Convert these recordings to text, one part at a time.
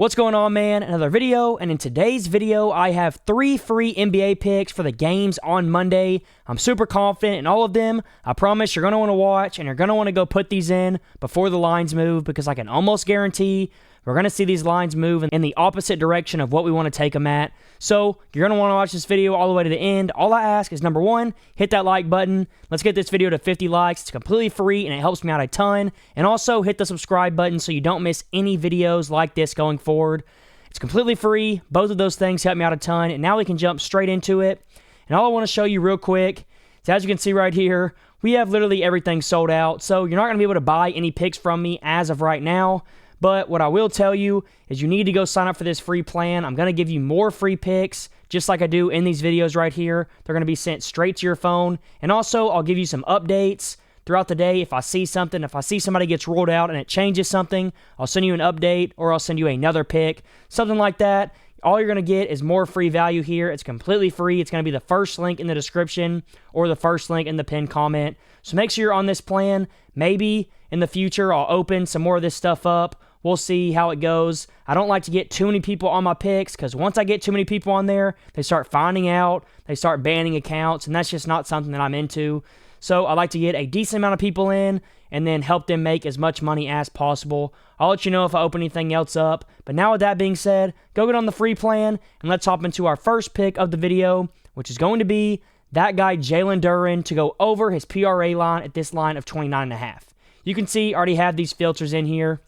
What's going on, man? Another video, and in today's video, I have 3 free NBA picks for the games on Monday. I'm super confident in all of them. I promise you're going to want to watch, and you're going to want to go put these in before the lines move, because I can almost guarantee we're going to see these lines move in the opposite direction of what we want to take them at. So you're going to want to watch this video all the way to the end. All I ask is, number 1, hit that like button. Let's get this video to 50 likes. It's completely free, and it helps me out a ton. And also hit the subscribe button so you don't miss any videos like this going forward. It's completely free. Both of those things help me out a ton. And now we can jump straight into it. And all I want to show you real quick is, as you can see right here, we have literally everything sold out. So you're not going to be able to buy any picks from me as of right now. But what I will tell you is you need to go sign up for this free plan. I'm going to give you more free picks, just like I do in these videos right here. They're going to be sent straight to your phone. And also, I'll give you some updates throughout the day. If I see something, if I see somebody gets ruled out and it changes something, I'll send you an update, or I'll send you another pick, something like that. All you're going to get is more free value here. It's completely free. It's going to be the first link in the description or the first link in the pinned comment. So make sure you're on this plan. Maybe in the future, I'll open some more of this stuff up. We'll see how it goes. I don't like to get too many people on my picks, because once I get too many people on there, they start finding out, they start banning accounts, and that's just not something that I'm into. So I like to get a decent amount of people in and then help them make as much money as possible. I'll let you know if I open anything else up. But now with that being said, go get on the free plan, and let's hop into our first pick of the video, which is going to be that guy Jalen Duren to go over his PRA line at this line of 29.5. You can see I already have these filters in here.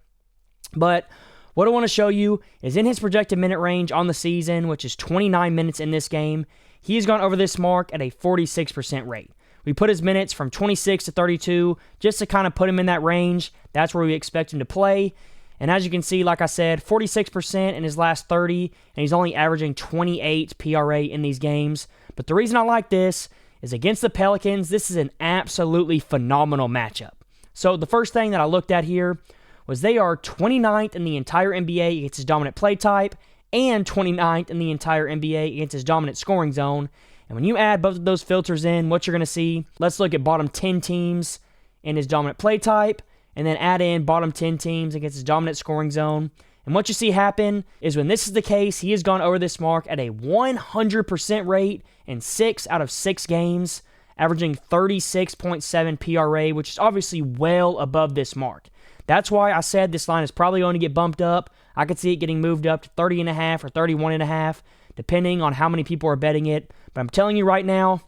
But what I want to show you is in his projected minute range on the season, which is 29 minutes in this game, he has gone over this mark at a 46% rate. We put his minutes from 26 to 32 just to kind of put him in that range. That's where we expect him to play. And as you can see, like I said, 46% in his last 30, and he's only averaging 28 PRA in these games. But the reason I like this is against the Pelicans, this is an absolutely phenomenal matchup. So the first thing that I looked at here was they are 29th in the entire NBA against his dominant play type and 29th in the entire NBA against his dominant scoring zone. And when you add both of those filters in, what you're going to see, let's look at bottom 10 teams in his dominant play type, and then add in bottom 10 teams against his dominant scoring zone. And what you see happen is when this is the case, he has gone over this mark at a 100% rate in 6 out of 6 games, averaging 36.7 PRA, which is obviously well above this mark. That's why I said this line is probably going to get bumped up. I could see it getting moved up to 30.5 or 31.5, depending on how many people are betting it. But I'm telling you right now,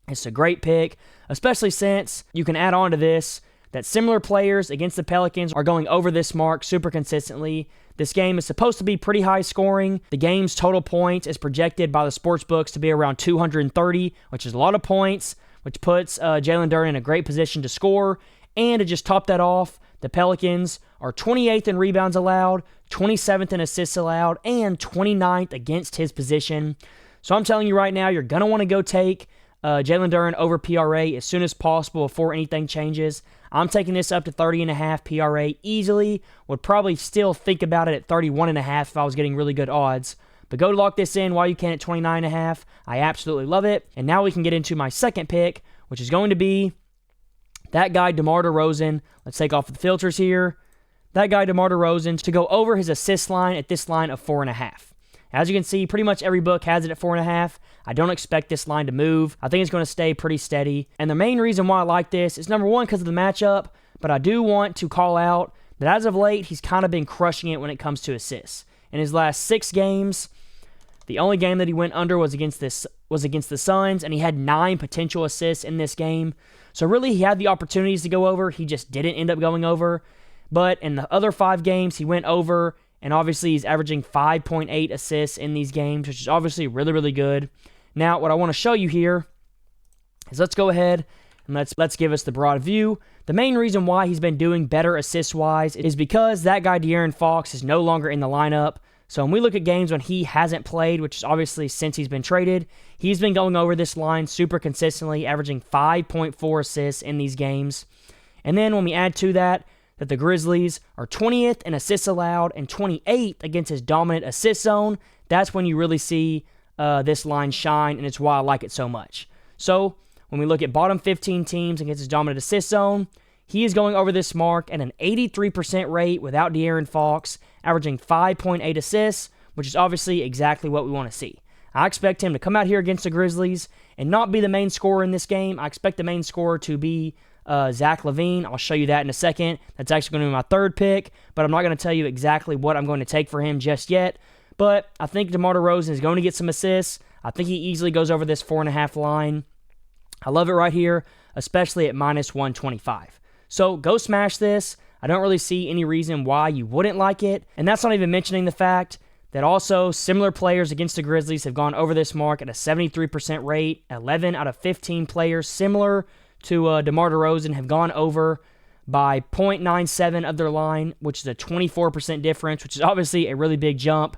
it's a great pick, especially since you can add on to this that similar players against the Pelicans are going over this mark super consistently. This game is supposed to be pretty high scoring. The game's total points is projected by the sportsbooks to be around 230, which is a lot of points, which puts Jalen Duren in a great position to score. And to just top that off, the Pelicans are 28th in rebounds allowed, 27th in assists allowed, and 29th against his position. So I'm telling you right now, you're going to want to go take Jalen Duren over PRA as soon as possible before anything changes. I'm taking this up to 30.5 PRA easily. Would probably still think about it at 31.5 if I was getting really good odds. But go lock this in while you can at 29.5. I absolutely love it. And now we can get into my second pick, which is going to be that guy, DeMar DeRozan. Let's take off the filters here. That guy, DeMar DeRozan, to go over his assist line at this line of 4.5. As you can see, pretty much every book has it at 4.5. I don't expect this line to move. I think it's going to stay pretty steady. And the main reason why I like this is, number 1, because of the matchup, but I do want to call out that as of late, he's kind of been crushing it when it comes to assists. In his last 6 games, the only game that he went under was against the Suns, and he had 9 potential assists in this game. So really, he had the opportunities to go over. He just didn't end up going over. But in the other 5 games, he went over, and obviously he's averaging 5.8 assists in these games, which is obviously really, really good. Now, what I want to show you here is, let's go ahead and let's give us the broad view. The main reason why he's been doing better assist-wise is because that guy De'Aaron Fox is no longer in the lineup. So when we look at games when he hasn't played, which is obviously since he's been traded, he's been going over this line super consistently, averaging 5.4 assists in these games. And then when we add to that the Grizzlies are 20th in assists allowed and 28th against his dominant assist zone, that's when you really see this line shine, and it's why I like it so much. So when we look at bottom 15 teams against his dominant assist zone, He is going over this mark at an 83% rate without De'Aaron Fox, averaging 5.8 assists, which is obviously exactly what we want to see. I expect him to come out here against the Grizzlies and not be the main scorer in this game. I expect the main scorer to be Zach LaVine. I'll show you that in a second. That's actually going to be my third pick, but I'm not going to tell you exactly what I'm going to take for him just yet. But I think DeMar DeRozan is going to get some assists. I think he easily goes over this 4.5 line. I love it right here, especially at minus 125. So go smash this. I don't really see any reason why you wouldn't like it. And that's not even mentioning the fact that also similar players against the Grizzlies have gone over this mark at a 73% rate. 11 out of 15 players similar to DeMar DeRozan have gone over by 0.97 of their line, which is a 24% difference, which is obviously a really big jump.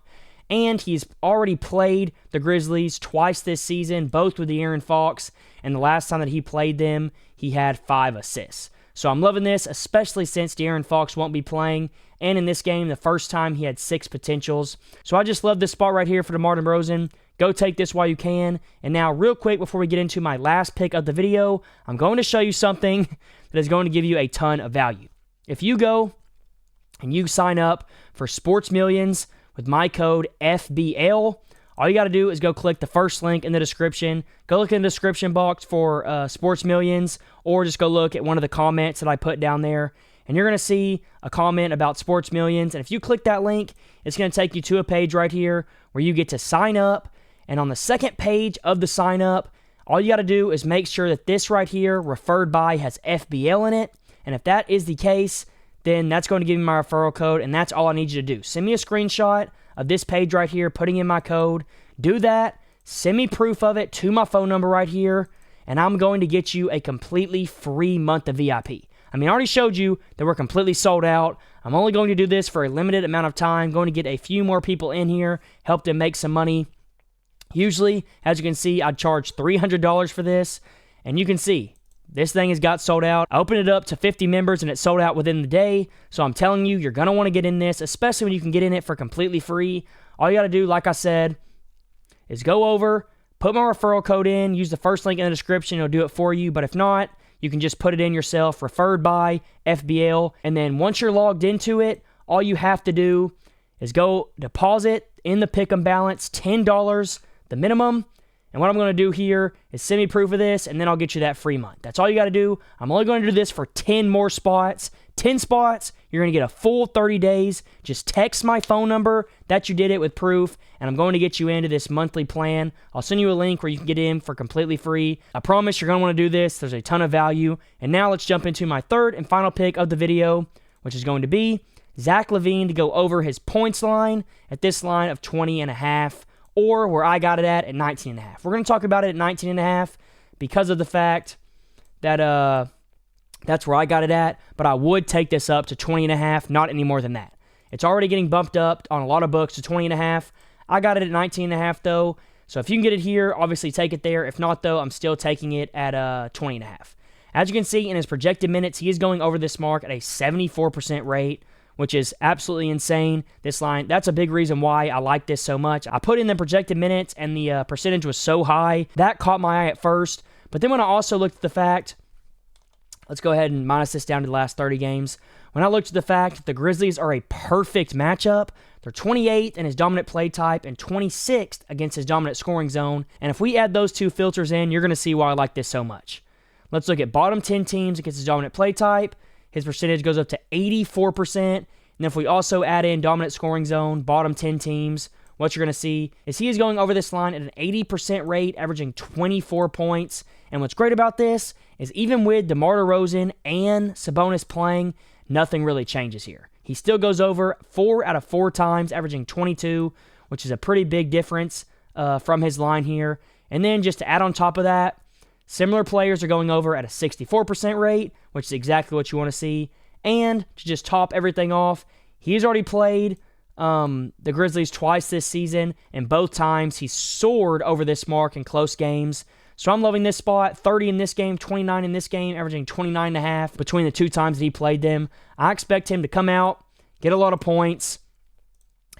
And he's already played the Grizzlies twice this season, both with De'Aaron Fox, and the last time that he played them, he had 5 assists. So I'm loving this, especially since De'Aaron Fox won't be playing, and in this game, the first time he had 6 potentials. So I just love this spot right here for DeMar DeRozan. Go take this while you can. And now, real quick, before we get into my last pick of the video, I'm going to show you something that is going to give you a ton of value. If you go and you sign up for Sports Millions with my code FBL, all you got to do is go click the first link in the description. Go look in the description box for Sports Millions, or just go look at one of the comments that I put down there. And you're going to see a comment about Sports Millions. And if you click that link, it's going to take you to a page right here where you get to sign up. And on the second page of the sign up, all you got to do is make sure that this right here, referred by, has FBL in it. And if that is the case, then that's going to give me my referral code, and that's all I need you to do. Send me a screenshot of this page right here, putting in my code. Do that. Send me proof of it to my phone number right here, and I'm going to get you a completely free month of VIP. I mean, I already showed you that we're completely sold out. I'm only going to do this for a limited amount of time. Going to get a few more people in here, help them make some money. Usually, as you can see, I'd charge $300 for this, and you can see this thing has got sold out. I opened it up to 50 members, and it sold out within the day. So I'm telling you, you're going to want to get in this, especially when you can get in it for completely free. All you got to do, like I said, is go over, put my referral code in, use the first link in the description. It'll do it for you. But if not, you can just put it in yourself, referred by FBL. And then once you're logged into it, all you have to do is go deposit in the pick'em balance, $10, the minimum. And what I'm going to do here is send me proof of this, and then I'll get you that free month. That's all you got to do. I'm only going to do this for 10 more spots. 10 spots, you're going to get a full 30 days. Just text my phone number that you did it with proof, and I'm going to get you into this monthly plan. I'll send you a link where you can get in for completely free. I promise you're going to want to do this. There's a ton of value. And now let's jump into my third and final pick of the video, which is going to be Zach LaVine to go over his points line at this line of 20.5. Or where I got it at 19.5. We're going to talk about it at 19.5 because of the fact that that's where I got it at, but I would take this up to 20.5, not any more than that. It's already getting bumped up on a lot of books to 20.5. I got it at 19.5 though, so if you can get it here, obviously take it there. If not though, I'm still taking it at 20.5. As you can see in his projected minutes, he is going over this mark at a 74% rate, which is absolutely insane. This line, that's a big reason why I like this so much. I put in the projected minutes, and the percentage was so high. That caught my eye at first. But then when I also looked at the fact, let's go ahead and minus this down to the last 30 games. When I looked at the fact that the Grizzlies are a perfect matchup, they're 28th in his dominant play type and 26th against his dominant scoring zone. And if we add those two filters in, you're going to see why I like this so much. Let's look at bottom 10 teams against his dominant play type. His percentage goes up to 84%. And if we also add in dominant scoring zone, bottom 10 teams, what you're going to see is he is going over this line at an 80% rate, averaging 24 points. And what's great about this is even with DeMar DeRozan and Sabonis playing, nothing really changes here. He still goes over 4 out of 4 times, averaging 22, which is a pretty big difference from his line here. And then just to add on top of that, similar players are going over at a 64% rate, which is exactly what you want to see. And to just top everything off, he's already played the Grizzlies twice this season, and both times he soared over this mark in close games. So I'm loving this spot. 30 in this game, 29 in this game, averaging 29.5 between the 2 times that he played them. I expect him to come out, get a lot of points,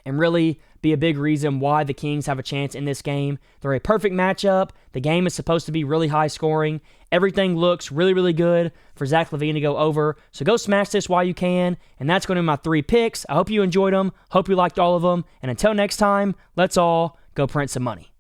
and really be a big reason why the Kings have a chance in this game. They're a perfect matchup. The game is supposed to be really high scoring. Everything looks really, really good for Zach LaVine to go over. So go smash this while you can. And that's going to be my 3 picks. I hope you enjoyed them. Hope you liked all of them. And until next time, let's all go print some money.